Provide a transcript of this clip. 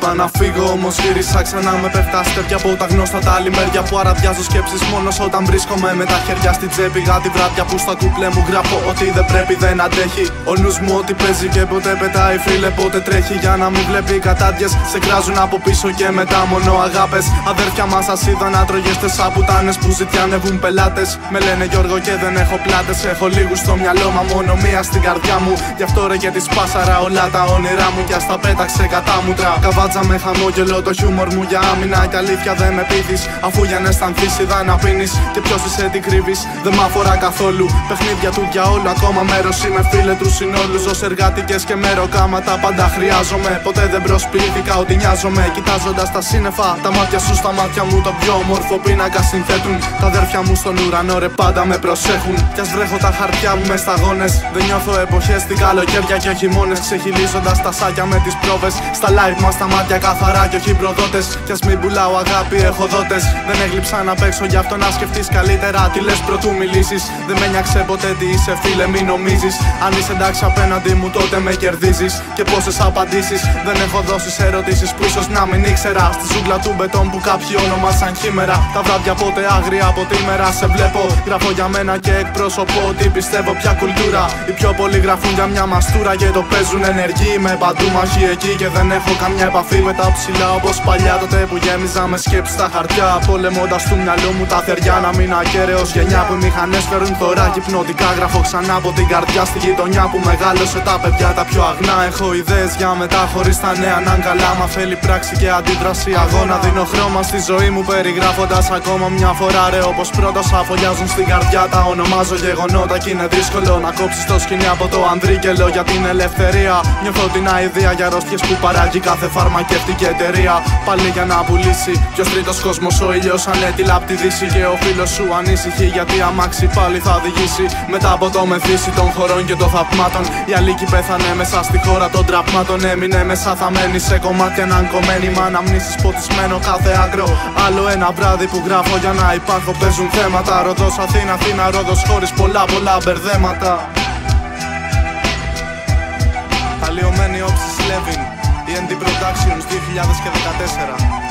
τίποτα να φύγω. Όμως γύρισα ξανά με πέφτα αστέρια από τα γνώστα τα άλλη μέρια που αραδιάζω σκέψεις μόνος όταν βρίσκομαι με τα χέρια στην τσέπη. Γάτι βράδια που στα κουπλέ μου γράφω ότι δεν πρέπει, δεν αντέχει. Ο νους μου ότι παίζει και ποτέ πετάει, φίλε, πότε τρέχει. Για να μην βλέπει οι κατάδειες σε κράζουν από πίσω και μετά μόνο αγάπες. Αδέρφια μας σας είδα να τρωγέστε σαν πουτάνες που ζητιανεύουν πελάτες. Με λένε Γιώργο και δεν έχω πλάτες. Έχω λίγους στο μυαλό μα μόνο μία στην καρδιά μου. Γι' αυτό ρε και τη σπάσαρα όλα τα όνειρά μου. Κι ας τα πέταξε κατάμουτρα. Καβάτσα με χαμόγελο το χιούμορ μου για άμυνα. Κι αλήθεια δεν με πείθεις. Αφού για να αισθανθείς είδα να πίνεις. Και ποιος είσαι τι κρύβεις δεν μ' αφορά καθόλου. Παιχνίδια του διαόλου ακόμα μέρος είμαι, φίλε του συνόλου. Ως εργάτικες και μεροκάματα πάντα χρειάζομαι. Ποτέ δεν προσποιήθηκα ότι νοιάζομαι. Κοιτάζοντας τα σύννεφα, τα μάτια σου στα μάτια μου το πιο όμορφο πίνακα συνθέτουν. Τα αδέρφια μου στον ουρανό ρε πάντα με προσέχουν. Κι ας βρέχω τα χαρτιά μου μες σταγόνες. Δεν νιώθω εποχές στην καλοκαίρια και χειμώνες. Ξεχυλίζοντας τα σάκια με τις πρόβες. Στα live μας τα μάτια καθαρά και όχι προδότες. Κι ας μην πουλάω αγάπη έχω δότες. Δεν έγλειψα να παίξω γι' αυτό να σκεφτείς καλύτερα τι λες πρωτού μιλήσεις. Δεν με νοιάξε ποτέ τι είσαι, φίλε, μην νομίζεις. Αν είσαι εντάξει απέναντι μου τότε με κερδίζεις. Και πόσες απαντήσεις δεν έχω δώσει σε ερωτήσεις που ίσως να μην ήξερα. Στη ζούγκλα του μπετόν που κάποιοι ονομάσαν χήμερα. Τα βράδια πότε άγρια από τη μέρα σε βλέπω. Γράφω για μένα και εκπρόσωπο ότι πιστεύω πια κουλτούρα. Οι πιο πολλοί γράφουν για μια μαστούρα και το παίζουν ενεργοί. Είμαι παντού μαχή εκεί και δεν έχω καμιά επαφή με τα ψηλά όπως παλιά. Τότε που γέμιζα με σκέψεις στα χαρτιά. Πολεμώντας του μυαλού μου τα θεριά. Να μην ακέραιος γενιά που οι μηχανές φέρουν θωράκι. Πνοτικά γράφω ξανά από την καρδιά στη γειτονιά που μεγάλωσε τα παιδιά τα πιο αγνά. Έχω ιδέες για μετά χωρίς τα νέα να καλά. Μα θέλει πράξη και αντίδραση αγώνα. Δίνω χρώμα στη ζωή μου περιγράφοντας ακόμα μια φορά ρε. Όπως πρώτα αφολιάζουν στην καρδιά τα ονομάζω γεγονότα. Κι είναι δύσκολο να κόψεις το σκηνή από το ανδρίκελο για την ελευθερία. Νιώθω την αηδία για αρρώστιες που παράγει κάθε φαρμακευτική εταιρεία. Πάλι για να πουλήσει. Ποιος τρίτος κόσμος ο ήλιος ανέτειλα απ' τη δύση. Και ο φίλος σου ανήσυχη γιατί αμάξι πάλι θα οδηγήσει. Μετά από το μεθύσι των χωρών και των θαυμάτων. Η αλήκη πέθανε μέσα στη χώρα των τραυμάτων. Έμεινε μέσα θα μένει σε κομμάτια αναγκωμένη. Μ' αναμνήσεις ποτισμένο κάθε άκρο. Άλλο ένα βράδυ που γράφω για να υπάρχω. Παίζουν θέματα. Ροδός Αθήνα, Αθήνα, Ρόδος χωρίς πολλά μπερδέματα. Αλλοιωμένη όψη Levin, END Productions 2014.